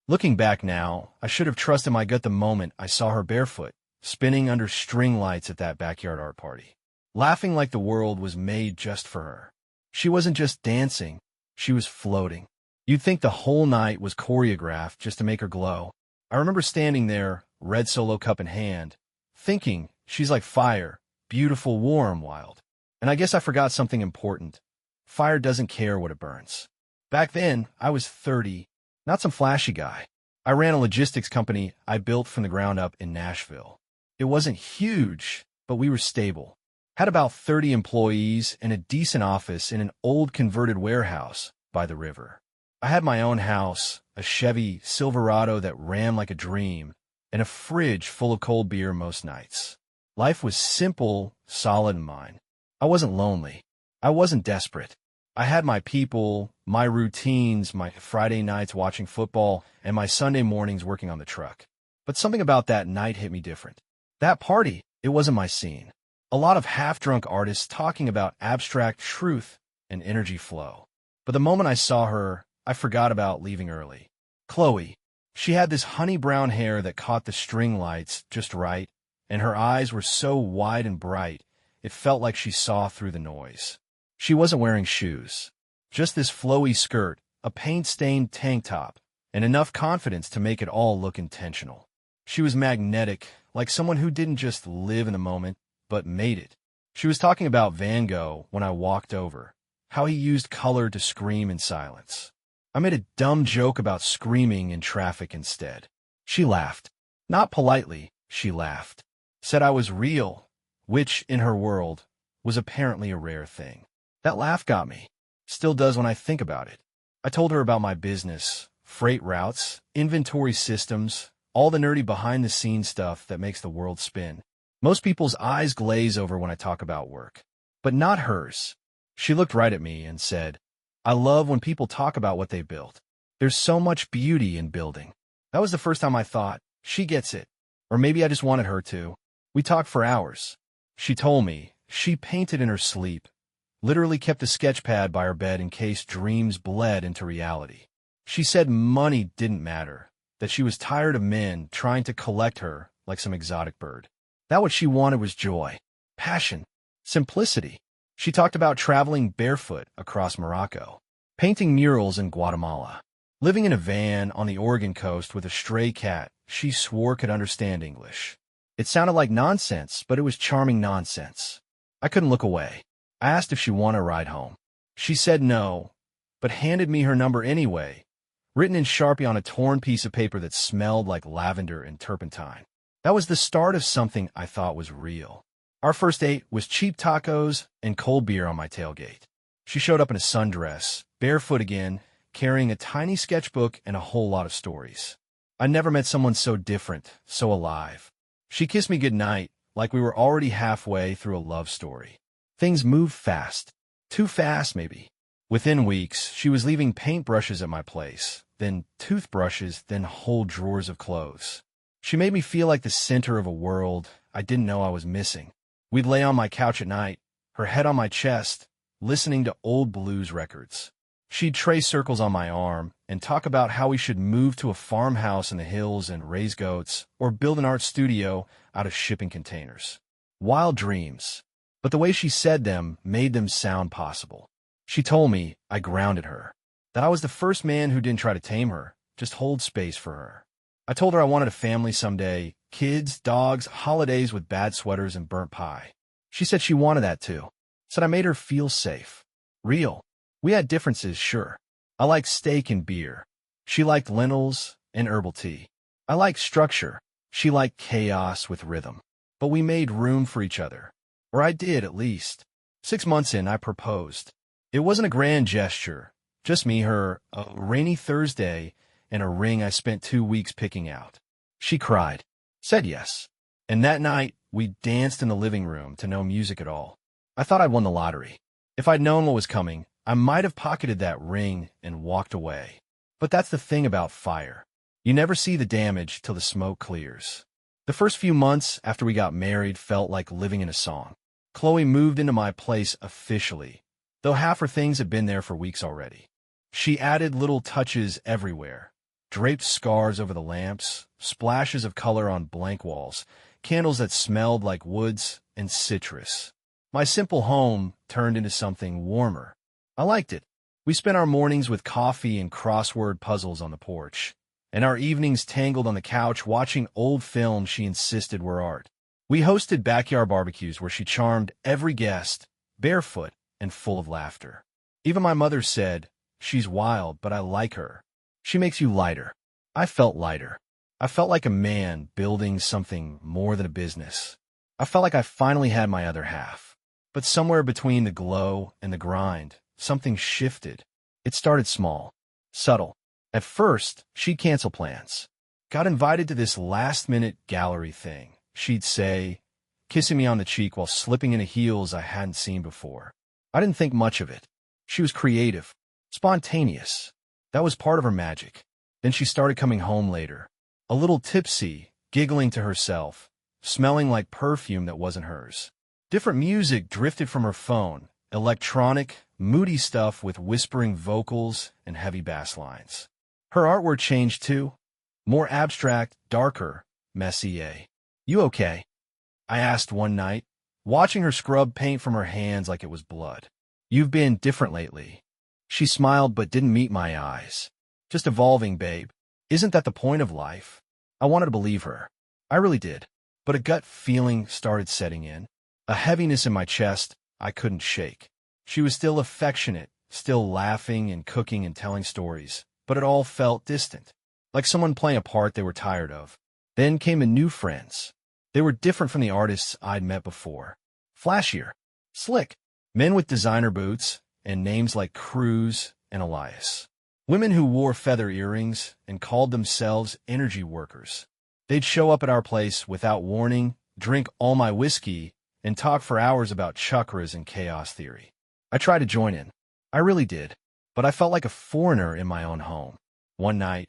Looking back now, I should have trusted my gut the moment I saw her barefoot, spinning under string lights at that backyard art party, laughing like the world was made just for her. She wasn't just dancing, she was floating. You'd think the whole night was choreographed just to make her glow. I remember standing there, red Solo cup in hand, thinking, she's like fire, beautiful, warm, wild. And I guess I forgot something important. Fire doesn't care what it burns. Back then, I was 30, not some flashy guy. I ran a logistics company I built from the ground up in Nashville. It wasn't huge, but we were stable. Had about 30 employees and a decent office in an old converted warehouse by the river. I had my own house, a Chevy Silverado that ran like a dream, and a fridge full of cold beer most nights. Life was simple, solid, and mine. I wasn't lonely. I wasn't desperate. I had my people, my routines, my Friday nights watching football, and my Sunday mornings working on the truck. But something about that night hit me different. That party, it wasn't my scene. A lot of half-drunk artists talking about abstract truth and energy flow. But the moment I saw her, I forgot about leaving early. Chloe. She had this honey brown hair that caught the string lights just right, and her eyes were so wide and bright, it felt like she saw through the noise. She wasn't wearing shoes, just this flowy skirt, a paint-stained tank top, and enough confidence to make it all look intentional. She was magnetic, like someone who didn't just live in the moment, but made it. She was talking about Van Gogh when I walked over, how he used color to scream in silence. I made a dumb joke about screaming in traffic instead. She laughed. Not politely, she laughed. Said I was real, which, in her world, was apparently a rare thing. That laugh got me. Still does when I think about it. I told her about my business, freight routes, inventory systems, all the nerdy behind-the-scenes stuff that makes the world spin. Most people's eyes glaze over when I talk about work, but not hers. She looked right at me and said, I love when people talk about what they built. There's so much beauty in building. That was the first time I thought, she gets it. Or maybe I just wanted her to. We talked for hours. She told me she painted in her sleep, literally kept a sketch pad by her bed in case dreams bled into reality. She said money didn't matter, that she was tired of men trying to collect her like some exotic bird. That what she wanted was joy, passion, simplicity. She talked about traveling barefoot across Morocco, painting murals in Guatemala, living in a van on the Oregon coast with a stray cat she swore could understand English. It sounded like nonsense, but it was charming nonsense. I couldn't look away. I asked if she wanted a ride home. She said no, but handed me her number anyway, written in Sharpie on a torn piece of paper that smelled like lavender and turpentine. That was the start of something I thought was real. Our first date was cheap tacos and cold beer on my tailgate. She showed up in a sundress, barefoot again, carrying a tiny sketchbook and a whole lot of stories. I never met someone so different, so alive. She kissed me goodnight, like we were already halfway through a love story. Things moved fast. Too fast, maybe. Within weeks, she was leaving paintbrushes at my place, then toothbrushes, then whole drawers of clothes. She made me feel like the center of a world I didn't know I was missing. We'd lay on my couch at night, her head on my chest, listening to old blues records. She'd trace circles on my arm and talk about how we should move to a farmhouse in the hills and raise goats, or build an art studio out of shipping containers. Wild dreams. But the way she said them made them sound possible. She told me I grounded her, that I was the first man who didn't try to tame her, just hold space for her. I told her I wanted a family someday, kids, dogs, holidays with bad sweaters and burnt pie. She said she wanted that too. Said I made her feel safe. Real. We had differences, sure. I liked steak and beer. She liked lentils and herbal tea. I liked structure. She liked chaos with rhythm. But we made room for each other. Or I did, at least. 6 months in, I proposed. It wasn't a grand gesture. Just me, her, a rainy Thursday, and a ring I spent 2 weeks picking out. She cried. Said yes. And that night, we danced in the living room to no music at all. I thought I'd won the lottery. If I'd known what was coming, I might have pocketed that ring and walked away. But that's the thing about fire. You never see the damage till the smoke clears. The first few months after we got married felt like living in a song. Chloe moved into my place officially, though half her things had been there for weeks already. She added little touches everywhere. draped scars over the lamps, splashes of color on blank walls, candles that smelled like woods and citrus. My simple home turned into something warmer. I liked it. We spent our mornings with coffee and crossword puzzles on the porch, and our evenings tangled on the couch watching old films she insisted were art. We hosted backyard barbecues where she charmed every guest, barefoot and full of laughter. Even my mother said, "She's wild, but I like her. She makes you lighter." I felt lighter. I felt like a man building something more than a business. I felt like I finally had my other half. But somewhere between the glow and the grind, something shifted. It started small, subtle. At first, she'd cancel plans. Got invited to this last-minute gallery thing. She'd say, kissing me on the cheek while slipping into heels I hadn't seen before. I didn't think much of it. She was creative, spontaneous. That was part of her magic. Then she started coming home later, a little tipsy, giggling to herself, smelling like perfume that wasn't hers. Different music drifted from her phone, electronic, moody stuff with whispering vocals and heavy bass lines. Her artwork changed too. More abstract, darker, messy. "You okay?" I asked one night, watching her scrub paint from her hands like it was blood. "You've been different lately." She smiled but didn't meet my eyes. "Just evolving, babe. Isn't that the point of life?" I wanted to believe her. I really did. But a gut feeling started setting in. A heaviness in my chest I couldn't shake. She was still affectionate, still laughing and cooking and telling stories, but it all felt distant, like someone playing a part they were tired of. Then came a new friends. They were different from the artists I'd met before. Flashier, slick, men with designer boots and names like Cruz and Elias. Women who wore feather earrings and called themselves energy workers. They'd show up at our place without warning, drink all my whiskey, and talk for hours about chakras and chaos theory. I tried to join in. I really did. But I felt like a foreigner in my own home. One night,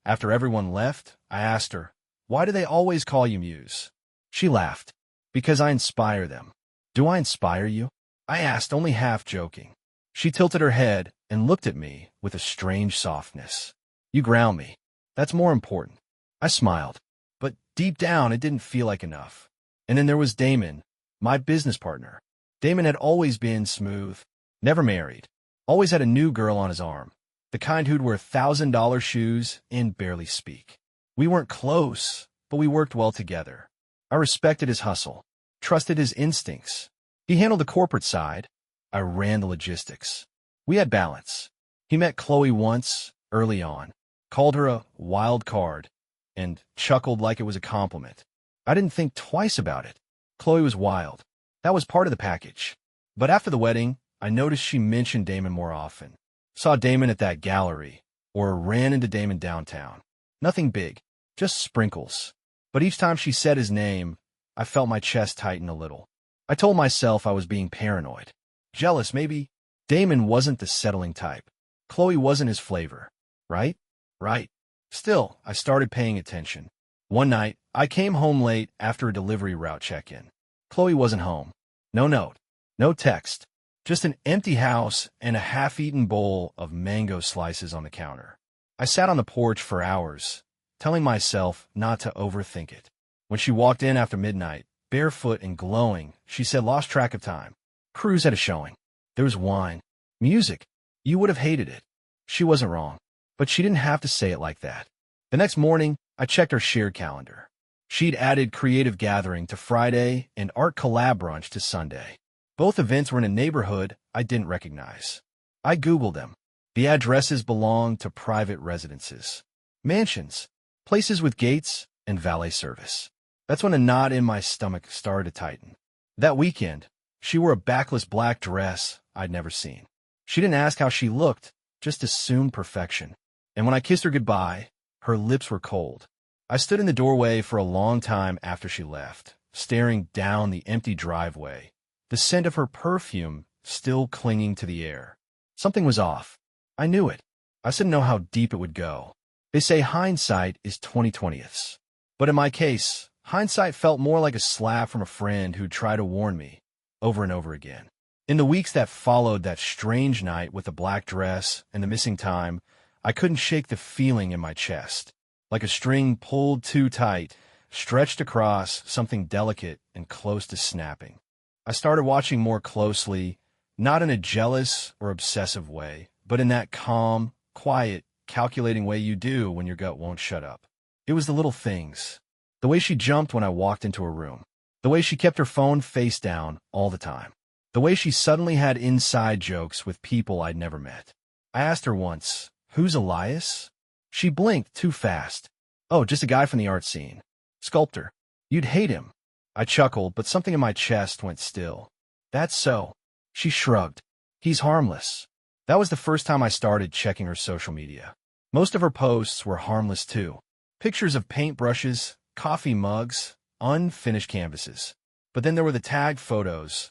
after everyone left, I asked her, "Why do they always call you Muse?" She laughed. "Because I inspire them." "Do I inspire you?" I asked, only half joking. She tilted her head and looked at me with a strange softness. "You ground me. That's more important." I smiled. But deep down, it didn't feel like enough. And then there was Damon, my business partner. Damon had always been smooth, never married, always had a new girl on his arm, the kind who'd wear $1,000 shoes and barely speak. We weren't close, but we worked well together. I respected his hustle, trusted his instincts. He handled the corporate side. I ran the logistics. We had balance. He met Chloe once, early on, called her a wild card, and chuckled like it was a compliment. I didn't think twice about it. Chloe was wild. That was part of the package. But after the wedding, I noticed she mentioned Damon more often. Saw Damon at that gallery, or ran into Damon downtown. Nothing big, just sprinkles. But each time she said his name, I felt my chest tighten a little. I told myself I was being paranoid. Jealous, maybe. Damon wasn't the settling type. Chloe wasn't his flavor. Right? Right. Still, I started paying attention. One night, I came home late after a delivery route check-in. Chloe wasn't home. No note. No text. Just an empty house and a half-eaten bowl of mango slices on the counter. I sat on the porch for hours, telling myself not to overthink it. When she walked in after midnight, barefoot and glowing, she said lost track of time. Cruz had a showing. There was wine. Music. You would have hated it. She wasn't wrong. But she didn't have to say it like that. The next morning, I checked her shared calendar. She'd added creative gathering to Friday and art collab brunch to Sunday. Both events were in a neighborhood I didn't recognize. I Googled them. The addresses belonged to private residences. Mansions. Places with gates and valet service. That's when a knot in my stomach started to tighten. That weekend, she wore a backless black dress I'd never seen. She didn't ask how she looked, just assumed perfection. And when I kissed her goodbye, her lips were cold. I stood in the doorway for a long time after she left, staring down the empty driveway, the scent of her perfume still clinging to the air. Something was off. I knew it. I just didn't know how deep it would go. They say hindsight is 20/20ths. But in my case, hindsight felt more like a slap from a friend who'd tried to warn me over and over again. In the weeks that followed that strange night with the black dress and the missing time, I couldn't shake the feeling in my chest, like a string pulled too tight, stretched across something delicate and close to snapping. I started watching more closely, not in a jealous or obsessive way, but in that calm, quiet, calculating way you do when your gut won't shut up. It was the little things. The way she jumped when I walked into a room. The way she kept her phone face down all the time. The way she suddenly had inside jokes with people I'd never met. I asked her once, "Who's Elias?" She blinked too fast. "Oh, just a guy from the art scene. Sculptor. You'd hate him." I chuckled, but something in my chest went still. "That's so." She shrugged. "He's harmless." That was the first time I started checking her social media. Most of her posts were harmless too. Pictures of paintbrushes, coffee mugs, unfinished canvases. But then there were the tagged photos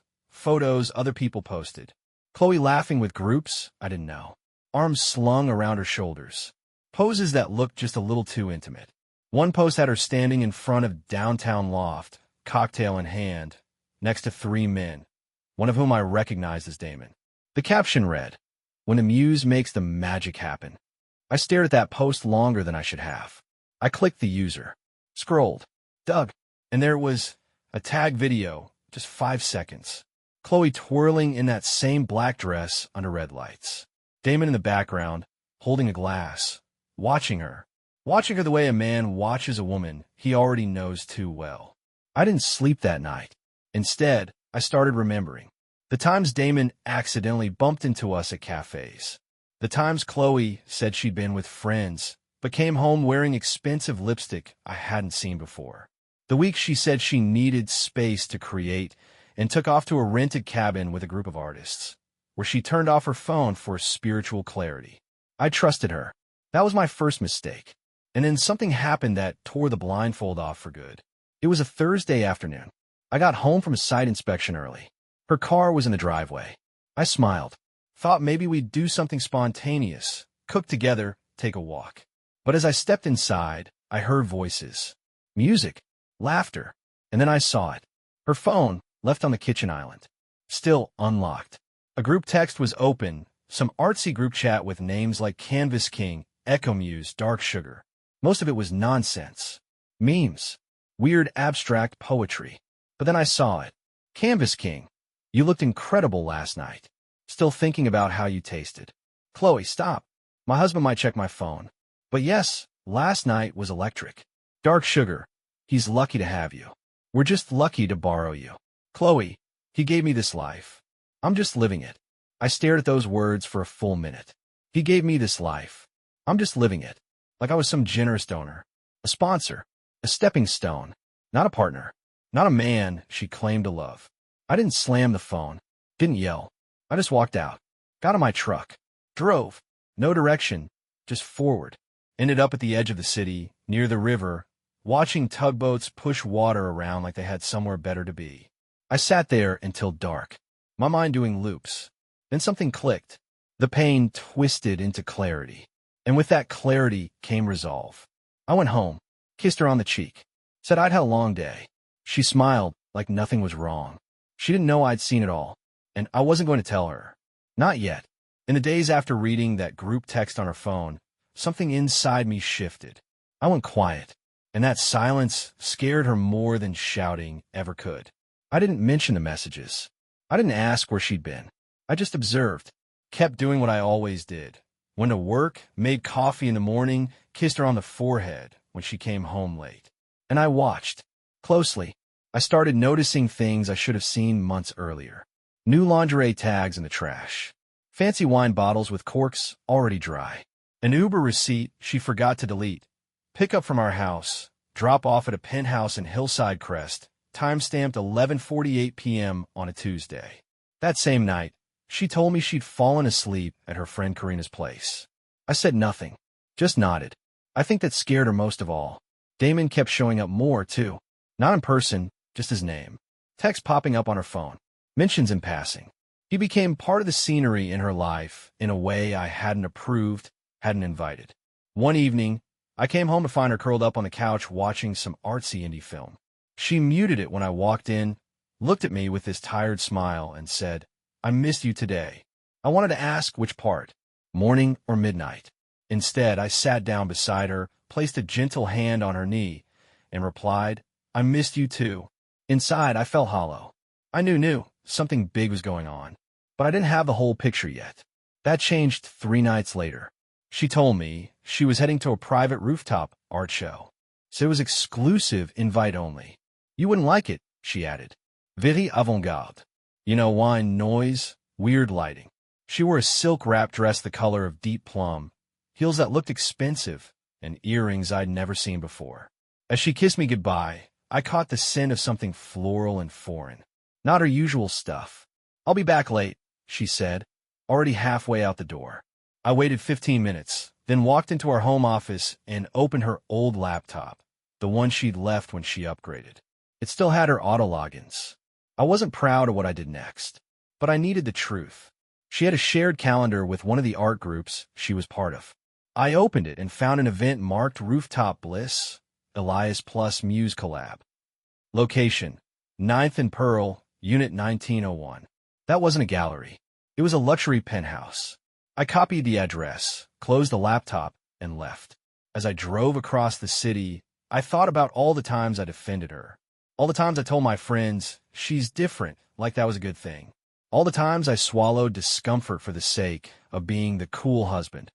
other people posted. Chloe laughing with groups I didn't know. Arms slung around her shoulders. Poses that looked just a little too intimate. One post had her standing in front of downtown loft, cocktail in hand, next to 3 men, one of whom I recognized as Damon. The caption read, "When the muse makes the magic happen." I stared at that post longer than I should have. I clicked the user, scrolled, dug, and there it was, a tag video, just 5 seconds. Chloe twirling in that same black dress under red lights. Damon in the background, holding a glass, watching her the way a man watches a woman he already knows too well. I didn't sleep that night. Instead, I started remembering. The times Damon accidentally bumped into us at cafes. The times Chloe said she'd been with friends, but came home wearing expensive lipstick I hadn't seen before. The weeks she said she needed space to create and took off to a rented cabin with a group of artists, where she turned off her phone for spiritual clarity. I trusted her. That was my first mistake. And then something happened that tore the blindfold off for good. It was a Thursday afternoon. I got home from a site inspection early. Her car was in the driveway. I smiled. Thought maybe we'd do something spontaneous, cook together, take a walk. But as I stepped inside, I heard voices, music, laughter, and then I saw it. Her phone, left on the kitchen island. Still unlocked. A group text was open, some artsy group chat with names like Canvas King, Echo Muse, Dark Sugar. Most of it was nonsense. Memes. Weird abstract poetry. But then I saw it. "Canvas King, you looked incredible last night. Still thinking about how you tasted." "Chloe, stop. My husband might check my phone." "But yes, last night was electric." "Dark Sugar, he's lucky to have you. We're just lucky to borrow you." "Chloe, he gave me this life. I'm just living it." I stared at those words for a full minute. He gave me this life. I'm just living it. Like I was some generous donor. A sponsor. A stepping stone. Not a partner. Not a man she claimed to love. I didn't slam the phone. Didn't yell. I just walked out. Got in my truck. Drove. No direction. Just forward. Ended up at the edge of the city, near the river, watching tugboats push water around like they had somewhere better to be. I sat there until dark, my mind doing loops. Then something clicked. The pain twisted into clarity. And with that clarity came resolve. I went home, kissed her on the cheek, said I'd had a long day. She smiled like nothing was wrong. She didn't know I'd seen it all, and I wasn't going to tell her. Not yet. In the days after reading that group text on her phone, something inside me shifted. I went quiet, and that silence scared her more than shouting ever could. I didn't mention the messages. I didn't ask where she'd been. I just observed, kept doing what I always did. Went to work, made coffee in the morning, kissed her on the forehead when she came home late. And I watched. Closely. I started noticing things I should have seen months earlier. New lingerie tags in the trash. Fancy wine bottles with corks already dry. An Uber receipt she forgot to delete. Pickup from our house. Drop off at a penthouse in Hillside Crest. Timestamped 11:48 p.m. on a Tuesday. That same night, she told me she'd fallen asleep at her friend Karina's place. I said nothing. Just nodded. I think that scared her most of all. Damon kept showing up more, too. Not in person, just his name. Text popping up on her phone. Mentions in passing. He became part of the scenery in her life in a way I hadn't approved, hadn't invited. One evening, I came home to find her curled up on the couch watching some artsy indie film. She muted it when I walked in, looked at me with this tired smile, and said, "I missed you today. I wanted to ask which part, morning or midnight." Instead, I sat down beside her, placed a gentle hand on her knee, and replied, "I missed you too." Inside, I felt hollow. I knew something big was going on, but I didn't have the whole picture yet. That changed 3 nights later. She told me she was heading to a private rooftop art show. So it was exclusive, invite only. "You wouldn't like it," she added. "Very avant-garde. You know, wine, noise, weird lighting." She wore a silk wrap dress the color of deep plum, heels that looked expensive, and earrings I'd never seen before. As she kissed me goodbye, I caught the scent of something floral and foreign. Not her usual stuff. "I'll be back late," she said, already halfway out the door. I waited 15 minutes, then walked into our home office and opened her old laptop, the one she'd left when she upgraded. It still had her auto logins. I wasn't proud of what I did next, but I needed the truth. She had a shared calendar with one of the art groups she was part of. I opened it and found an event marked Rooftop Bliss, Elias plus Muse collab. Location: 9th and Pearl, Unit 1901. That wasn't a gallery. It was a luxury penthouse. I copied the address, closed the laptop, and left. As I drove across the city, I thought about all the times I defended her. All the times I told my friends, "She's different," like that was a good thing. All the times I swallowed discomfort for the sake of being the cool husband.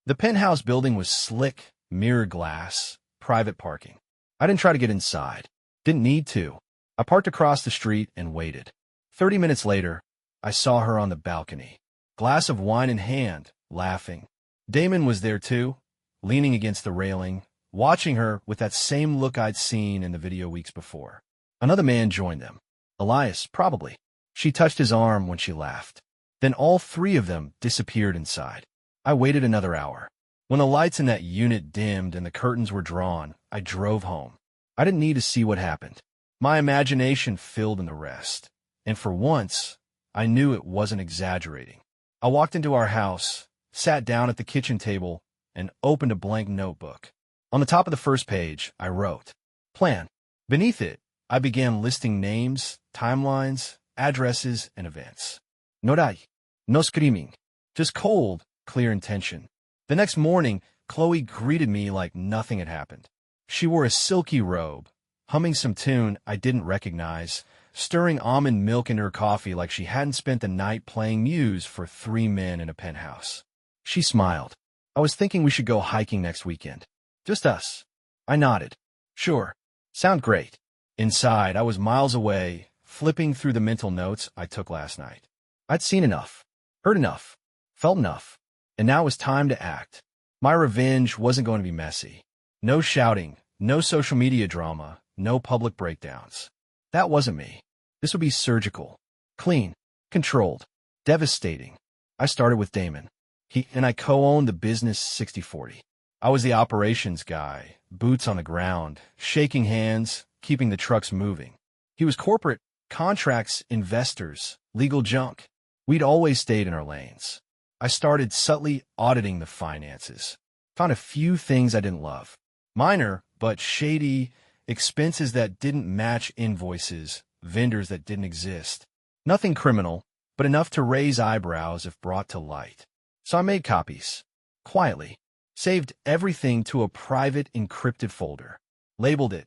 The penthouse building was slick, mirrored glass, private parking. I didn't try to get inside. Didn't need to. I parked across the street and waited. 30 minutes later, I saw her on the balcony, glass of wine in hand, laughing. Damon was there too, leaning against the railing, watching her with that same look I'd seen in the video weeks before. Another man joined them. Elias, probably. She touched his arm when she laughed. Then all three of them disappeared inside. I waited another hour. When the lights in that unit dimmed and the curtains were drawn, I drove home. I didn't need to see what happened. My imagination filled in the rest. And for once, I knew it wasn't exaggerating. I walked into our house, sat down at the kitchen table, and opened a blank notebook. On the top of the first page, I wrote, "Plan." Beneath it, I began listing names, timelines, addresses, and events. No dai, no screaming, just cold, clear intention. The next morning, Chloe greeted me like nothing had happened. She wore a silky robe, humming some tune I didn't recognize, stirring almond milk into her coffee like she hadn't spent the night playing Muse for 3 men in a penthouse. She smiled. "I was thinking we should go hiking next weekend. Just us." I nodded. "Sure. Sound great." Inside, I was miles away, flipping through the mental notes I took last night. I'd seen enough, heard enough, felt enough, and now it was time to act. My revenge wasn't going to be messy. No shouting, no social media drama, no public breakdowns. That wasn't me. This would be surgical, clean, controlled, devastating. I started with Damon. He and I co-owned the business 60/40. I was the operations guy, boots on the ground, shaking hands, keeping the trucks moving. He was corporate, contracts, investors, legal junk. We'd always stayed in our lanes. I started subtly auditing the finances. Found a few things I didn't love. Minor, but shady, expenses that didn't match invoices, vendors that didn't exist. Nothing criminal, but enough to raise eyebrows if brought to light. So I made copies. Quietly. Saved everything to a private encrypted folder. Labeled it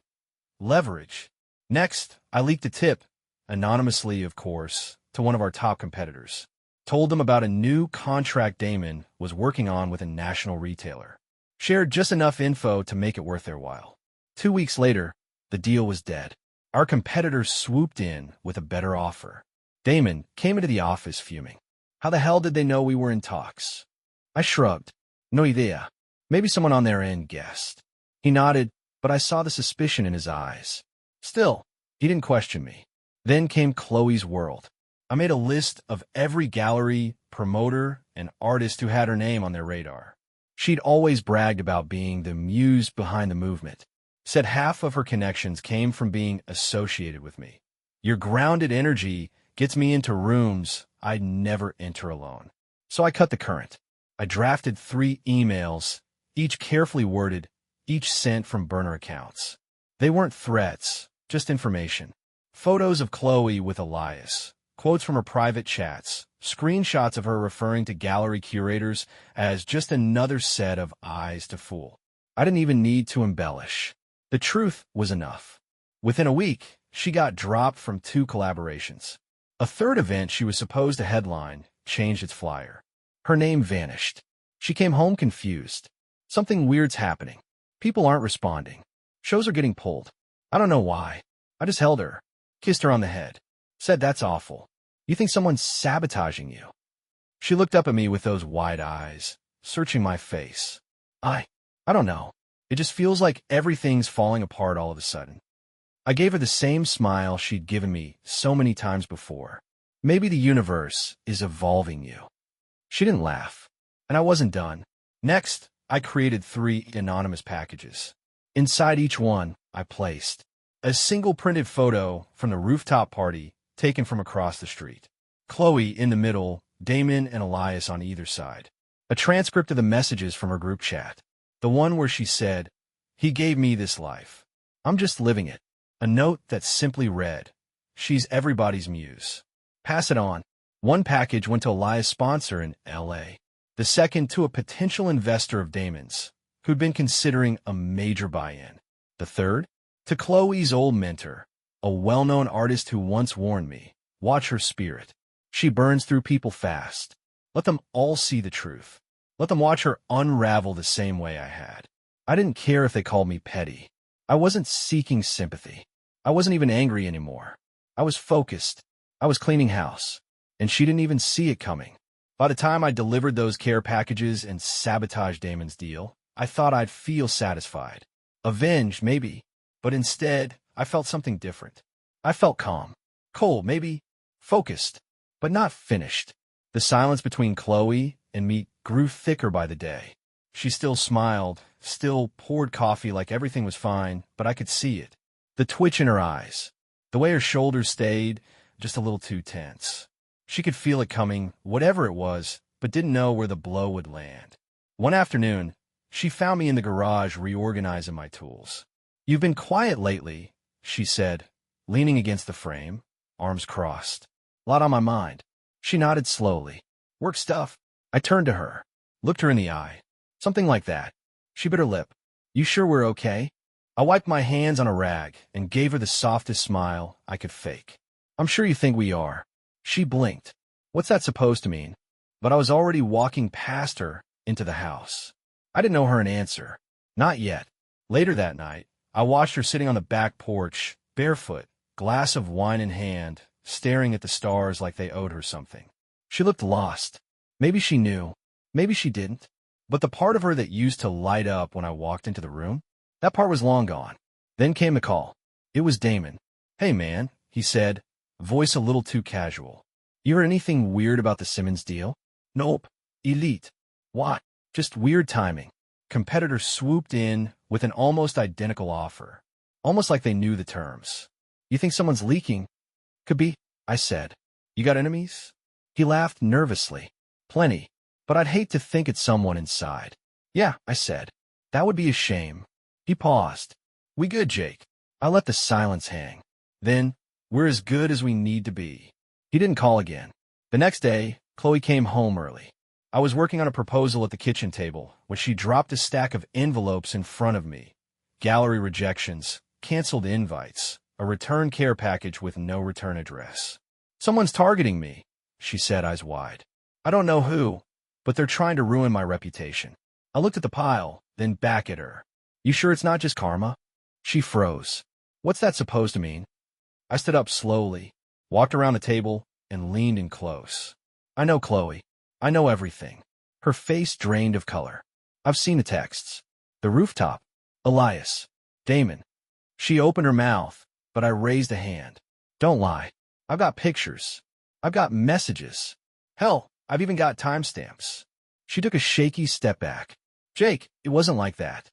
leverage. Next, I leaked a tip, anonymously of course, to one of our top competitors. Told them about a new contract Damon was working on with a national retailer. Shared just enough info to make it worth their while. 2 weeks later, the deal was dead. Our competitor swooped in with a better offer. Damon came into the office fuming. How the hell did they know we were in talks? I shrugged. No idea. Maybe someone on their end guessed. He nodded, but I saw the suspicion in his eyes. Still, he didn't question me. Then came Chloe's world. I made a list of every gallery, promoter, and artist who had her name on their radar. She'd always bragged about being the muse behind the movement. Said half of her connections came from being associated with me. Your grounded energy gets me into rooms I'd never enter alone. So I cut the current. I drafted 3 emails, each carefully worded, each sent from burner accounts. They weren't threats, just information. Photos of Chloe with Elias, quotes from her private chats, screenshots of her referring to gallery curators as just another set of eyes to fool. I didn't even need to embellish. The truth was enough. Within a week, she got dropped from 2 collaborations. A third event she was supposed to headline changed its flyer. Her name vanished. She came home confused. Something weird's happening. People aren't responding. Shows are getting pulled. I don't know why. I just held her, kissed her on the head, said, "That's awful. You think someone's sabotaging you?" She looked up at me with those wide eyes, searching my face. I don't know. It just feels like everything's falling apart all of a sudden. I gave her the same smile she'd given me so many times before. Maybe the universe is evolving you. She didn't laugh, and I wasn't done. Next, I created 3 anonymous packages. Inside each one, I placed a single printed photo from the rooftop party taken from across the street. Chloe in the middle, Damon and Elias on either side. A transcript of the messages from her group chat. The one where she said, "He gave me this life. I'm just living it." A note that simply read, "She's everybody's muse. Pass it on." One package went to Elias' sponsor in LA. The second to a potential investor of Damon's, who'd been considering a major buy-in. The third to Chloe's old mentor, a well-known artist who once warned me, "Watch her spirit. She burns through people fast. Let them all see the truth. Let them watch her unravel the same way I had." I didn't care if they called me petty. I wasn't seeking sympathy. I wasn't even angry anymore. I was focused. I was cleaning house. And she didn't even see it coming. By the time I delivered those care packages and sabotaged Damon's deal, I thought I'd feel satisfied. Avenged, maybe. But instead, I felt something different. I felt calm. Cold, maybe. Focused. But not finished. The silence between Chloe and me grew thicker by the day. She still smiled, still poured coffee like everything was fine, but I could see it. The twitch in her eyes. The way her shoulders stayed just a little too tense. She could feel it coming, whatever it was, but didn't know where the blow would land. One afternoon, she found me in the garage reorganizing my tools. "You've been quiet lately," she said, leaning against the frame, arms crossed. "A lot on my mind." She nodded slowly. "Work stuff." I turned to her, looked her in the eye. "Something like that." She bit her lip. "You sure we're okay?" I wiped my hands on a rag and gave her the softest smile I could fake. "I'm sure you think we are." She blinked. What's that supposed to mean? But I was already walking past her into the house. I didn't owe her an answer. Not yet. Later that night, I watched her sitting on the back porch, barefoot, glass of wine in hand, staring at the stars like they owed her something. She looked lost. Maybe she knew. Maybe she didn't. But the part of her that used to light up when I walked into the room, that part was long gone. Then came the call. It was Damon. "Hey, man," he said, voice a little too casual. "You heard anything weird about the Simmons deal?" "Nope. Elite." "What?" "Just weird timing." Competitor swooped in with an almost identical offer. Almost like they knew the terms. "You think someone's leaking?" "Could be," I said. "You got enemies?" He laughed nervously. "Plenty. But I'd hate to think it's someone inside." "Yeah," I said. "That would be a shame." He paused. "We good, Jake?" I let the silence hang. Then, "We're as good as we need to be." He didn't call again. The next day, Chloe came home early. I was working on a proposal at the kitchen table when she dropped a stack of envelopes in front of me. Gallery rejections, canceled invites, a return care package with no return address. "Someone's targeting me," she said, eyes wide. "I don't know who, but they're trying to ruin my reputation." I looked at the pile, then back at her. "You sure it's not just karma?" She froze. "What's that supposed to mean?" I stood up slowly, walked around the table, and leaned in close. "I know Chloe. I know everything." Her face drained of color. "I've seen the texts. The rooftop. Elias. Damon." She opened her mouth, but I raised a hand. "Don't lie. I've got pictures. I've got messages. Hell, I've even got timestamps." She took a shaky step back. "Jake, it wasn't like that."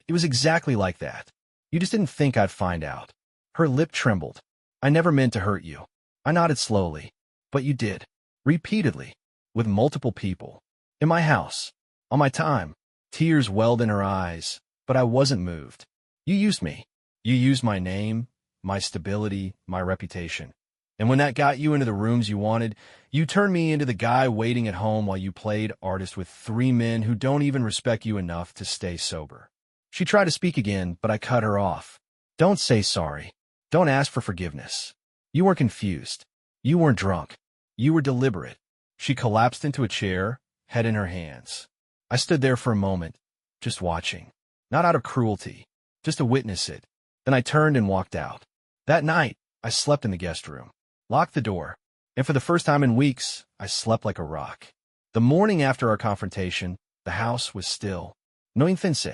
It was exactly like that. You just didn't think I'd find out." Her lip trembled. "I never meant to hurt you." I nodded slowly. "But you did. Repeatedly. With multiple people. In my house. On my time." Tears welled in her eyes, but I wasn't moved. "You used me. You used my name, my stability, my reputation. And when that got you into the rooms you wanted, you turned me into the guy waiting at home while you played artist with 3 men who don't even respect you enough to stay sober. She tried to speak again, but I cut her off. Don't say sorry. Don't ask for forgiveness. You weren't confused. You weren't drunk. You were deliberate. She collapsed into a chair, head in her hands. I stood there for a moment, just watching. Not out of cruelty, just to witness it. Then I turned and walked out. That night, I slept in the guest room, locked the door, and for the first time in weeks, I slept like a rock. The morning after our confrontation, the house was still. No incense,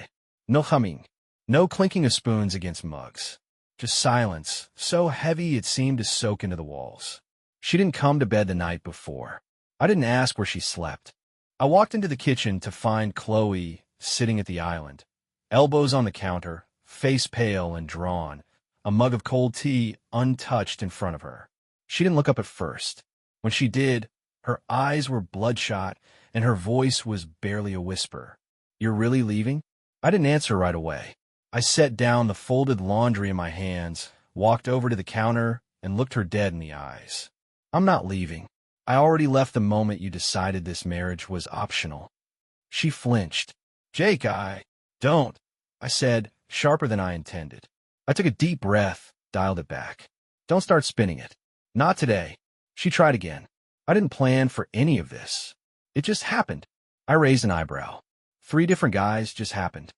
no humming, no clinking of spoons against mugs. Just silence, so heavy it seemed to soak into the walls. She didn't come to bed the night before. I didn't ask where she slept. I walked into the kitchen to find Chloe sitting at the island, elbows on the counter, face pale and drawn, a mug of cold tea untouched in front of her. She didn't look up at first. When she did, her eyes were bloodshot and her voice was barely a whisper. "You're really leaving?" I didn't answer right away. I set down the folded laundry in my hands, walked over to the counter, and looked her dead in the eyes. "I'm not leaving. I already left the moment you decided this marriage was optional." She flinched. "Jake, don't," I said, sharper than I intended. I took a deep breath, dialed it back. "Don't start spinning it. Not today." She tried again. "I didn't plan for any of this. It just happened." I raised an eyebrow. 3 different guys just happened.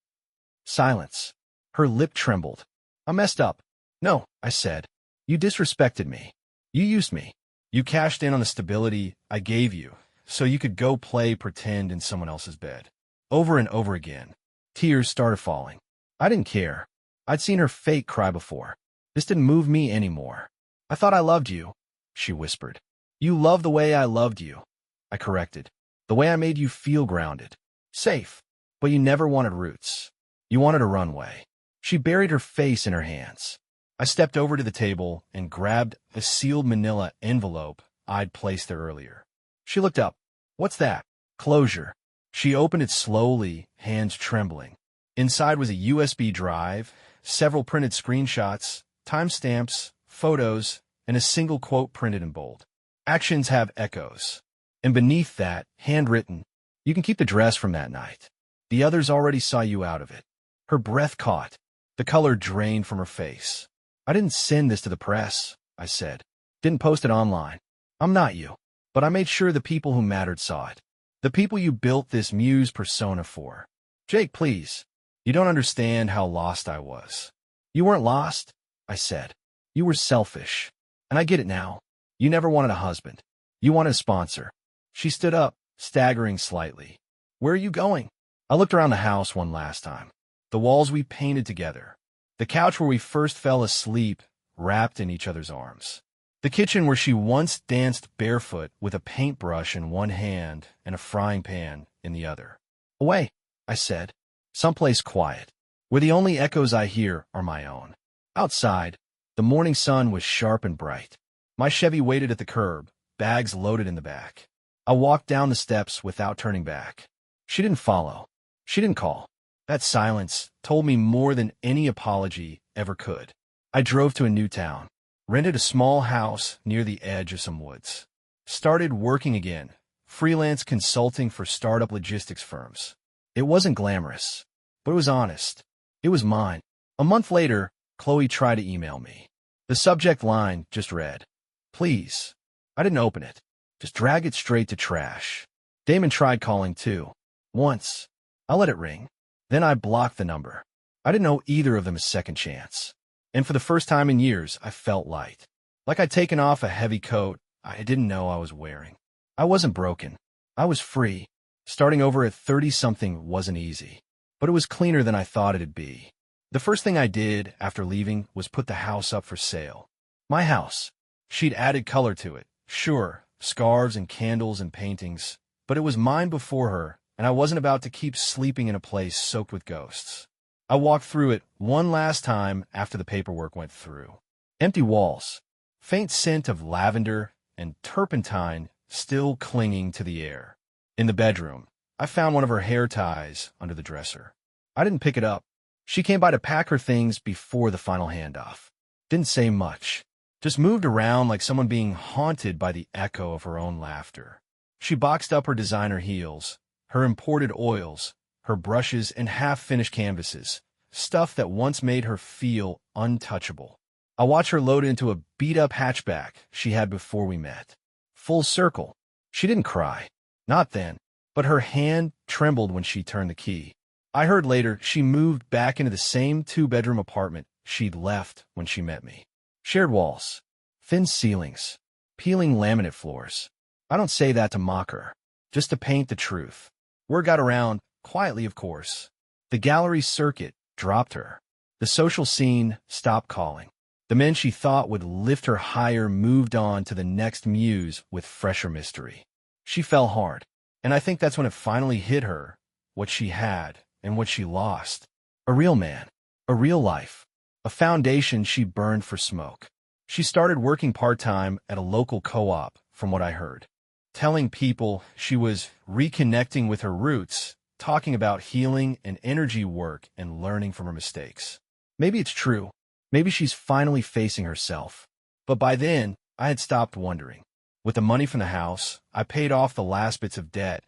Silence. Her lip trembled. "I messed up." "No," I said. "You disrespected me. You used me. You cashed in on the stability I gave you so you could go play pretend in someone else's bed." Over and over again. Tears started falling. I didn't care. I'd seen her fake cry before. This didn't move me anymore. "I thought I loved you," she whispered. "You loved the way I loved you," I corrected. "The way I made you feel grounded. Safe. But you never wanted roots. You wanted a runway." She buried her face in her hands. I stepped over to the table and grabbed a sealed manila envelope I'd placed there earlier. She looked up. "What's that?" "Closure." She opened it slowly, hands trembling. Inside was a USB drive, several printed screenshots, timestamps, photos, and a single quote printed in bold. "Actions have echoes." And beneath that, handwritten, "You can keep the dress from that night. The others already saw you out of it." Her breath caught. The color drained from her face. "I didn't send this to the press," I said. "Didn't post it online. I'm not you. But I made sure the people who mattered saw it. The people you built this muse persona for." "Jake, please. You don't understand how lost I was." "You weren't lost," I said. "You were selfish. And I get it now. You never wanted a husband. You wanted a sponsor." She stood up, staggering slightly. "Where are you going?" I looked around the house one last time. The walls we painted together. The couch where we first fell asleep, wrapped in each other's arms. The kitchen where she once danced barefoot with a paintbrush in one hand and a frying pan in the other. "Away," I said. "Someplace quiet, where the only echoes I hear are my own." Outside, the morning sun was sharp and bright. My Chevy waited at the curb, bags loaded in the back. I walked down the steps without turning back. She didn't follow. She didn't call. That silence told me more than any apology ever could. I drove to a new town, rented a small house near the edge of some woods. Started working again, freelance consulting for startup logistics firms. It wasn't glamorous, but it was honest. It was mine. A month later, Chloe tried to email me. The subject line just read, "Please." I didn't open it. Just drag it straight to trash. Damon tried calling too. Once. I let it ring. Then I blocked the number. I didn't owe either of them a second chance. And for the first time in years, I felt light. Like I'd taken off a heavy coat I didn't know I was wearing. I wasn't broken. I was free. Starting over at 30-something wasn't easy. But it was cleaner than I thought it'd be. The first thing I did after leaving was put the house up for sale. My house. She'd added color to it. Sure, scarves and candles and paintings. But it was mine before her, and I wasn't about to keep sleeping in a place soaked with ghosts. I walked through it one last time after the paperwork went through. Empty walls, faint scent of lavender and turpentine still clinging to the air. In the bedroom, I found one of her hair ties under the dresser. I didn't pick it up. She came by to pack her things before the final handoff. Didn't say much, just moved around like someone being haunted by the echo of her own laughter. She boxed up her designer heels, her imported oils, her brushes and half-finished canvases, stuff that once made her feel untouchable. I watched her load into a beat-up hatchback she had before we met. Full circle. She didn't cry. Not then. But her hand trembled when she turned the key. I heard later she moved back into the same two-bedroom apartment she'd left when she met me. Shared walls, thin ceilings, peeling laminate floors. I don't say that to mock her, just to paint the truth. Word got around, quietly of course. The gallery circuit dropped her. The social scene stopped calling. The men she thought would lift her higher moved on to the next muse with fresher mystery. She fell hard, and I think that's when it finally hit her, what she had and what she lost. A real man, a real life, a foundation she burned for smoke. She started working part-time at a local co-op, from what I heard, telling people she was reconnecting with her roots, talking about healing and energy work and learning from her mistakes. Maybe it's true. Maybe she's finally facing herself. But by then, I had stopped wondering. With the money from the house, I paid off the last bits of debt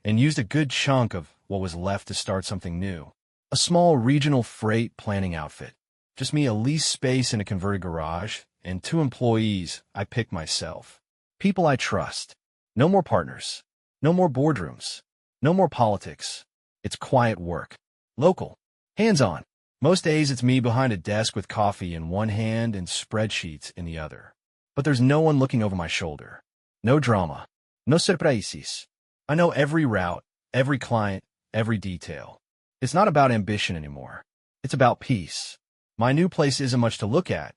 and used a good chunk of what was left to start something new. A small regional freight planning outfit. Just me, a leased space in a converted garage, and 2 employees I picked myself. People I trust. No more partners. No more boardrooms. No more politics. It's quiet work. Local. Hands-on. Most days it's me behind a desk with coffee in one hand and spreadsheets in the other. But there's no one looking over my shoulder. No drama. No surprises. I know every route, every client, every detail. It's not about ambition anymore. It's about peace. My new place isn't much to look at.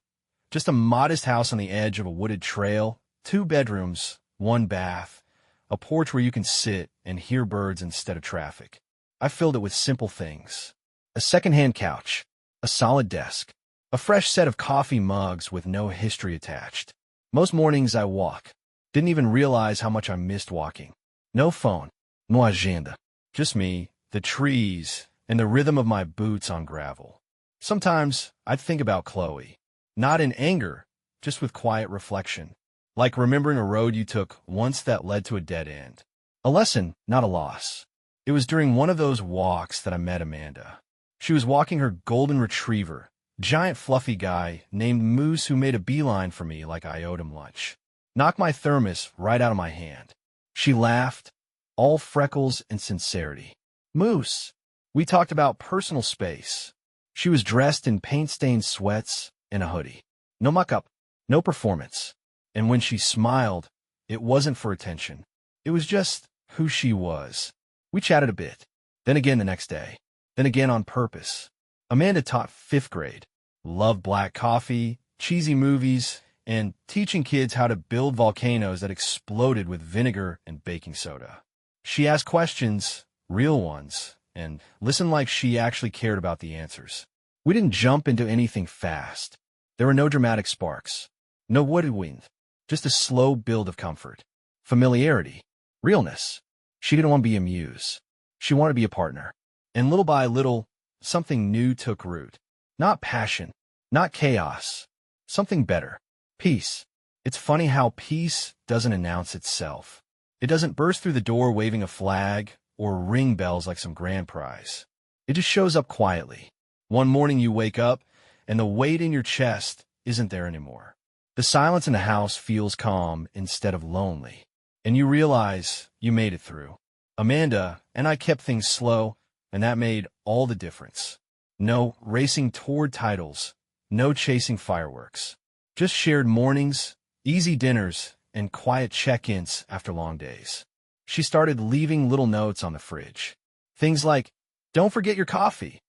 Just a modest house on the edge of a wooded trail, 2 bedrooms, 1 bath, a porch where you can sit and hear birds instead of traffic. I filled it with simple things. A second-hand couch, a solid desk, a fresh set of coffee mugs with no history attached. Most mornings I walk. Didn't even realize how much I missed walking. No phone, no agenda. Just me, the trees, and the rhythm of my boots on gravel. Sometimes I'd think about Chloe. Not in anger, just with quiet reflection. Like remembering a road you took once that led to a dead end. A lesson, not a loss. It was during one of those walks that I met Amanda. She was walking her golden retriever, giant fluffy guy named Moose who made a beeline for me like I owed him lunch. Knocked my thermos right out of my hand. She laughed, all freckles and sincerity. Moose. We talked about personal space. She was dressed in paint-stained sweats and a hoodie. No muck-up, no performance. And when she smiled, it wasn't for attention. It was just who she was. We chatted a bit. Then again the next day. Then again on purpose. Amanda taught 5th grade, loved black coffee, cheesy movies, and teaching kids how to build volcanoes that exploded with vinegar and baking soda. She asked questions, real ones, and listened like she actually cared about the answers. We didn't jump into anything fast. There were no dramatic sparks, no whirlwind, just a slow build of comfort, familiarity, realness. She didn't want to be a muse. She wanted to be a partner. And little by little, something new took root. Not passion, not chaos, something better. Peace. It's funny how peace doesn't announce itself. It doesn't burst through the door waving a flag or ring bells like some grand prize. It just shows up quietly. One morning you wake up, and the weight in your chest isn't there anymore. The silence in the house feels calm instead of lonely. And you realize you made it through. Amanda and I kept things slow, and that made all the difference. No racing toward titles, no chasing fireworks. Just shared mornings, easy dinners, and quiet check-ins after long days. She started leaving little notes on the fridge. Things like, "Don't forget your coffee,"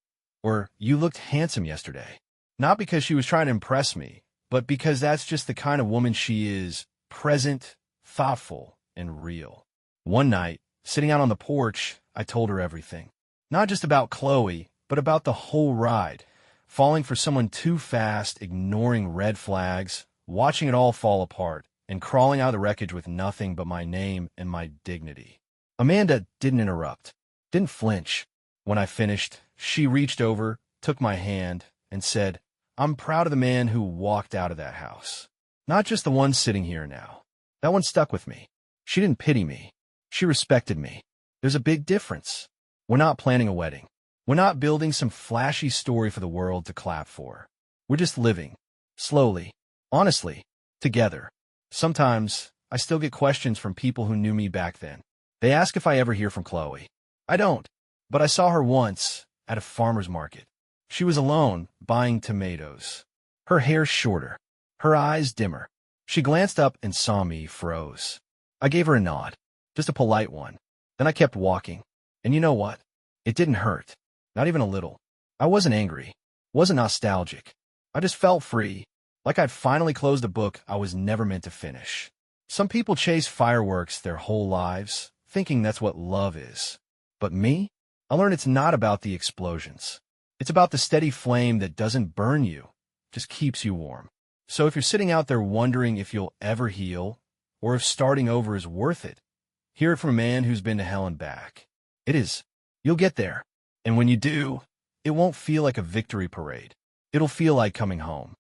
or "You looked handsome yesterday." Not because she was trying to impress me, but because that's just the kind of woman she is, present, thoughtful, and real. One night, sitting out on the porch, I told her everything. Not just about Chloe, but about the whole ride. Falling for someone too fast, ignoring red flags, watching it all fall apart, and crawling out of the wreckage with nothing but my name and my dignity. Amanda didn't interrupt, didn't flinch. When I finished, she reached over, took my hand, and said, "I'm proud of the man who walked out of that house." Not just the one sitting here now. That one stuck with me. She didn't pity me. She respected me. There's a big difference. We're not planning a wedding. We're not building some flashy story for the world to clap for. We're just living. Slowly. Honestly. Together. Sometimes, I still get questions from people who knew me back then. They ask if I ever hear from Chloe. I don't. But I saw her once, at a farmer's market. She was alone, buying tomatoes. Her hair shorter. Her eyes dimmer. She glanced up and saw me, froze. I gave her a nod. Just a polite one. Then I kept walking. And you know what? It didn't hurt. Not even a little. I wasn't angry. Wasn't nostalgic. I just felt free. Like I'd finally closed a book I was never meant to finish. Some people chase fireworks their whole lives, thinking that's what love is. But me? I learned it's not about the explosions. It's about the steady flame that doesn't burn you, just keeps you warm. So if you're sitting out there wondering if you'll ever heal, or if starting over is worth it, hear it from a man who's been to hell and back. It is. You'll get there. And when you do, it won't feel like a victory parade. It'll feel like coming home.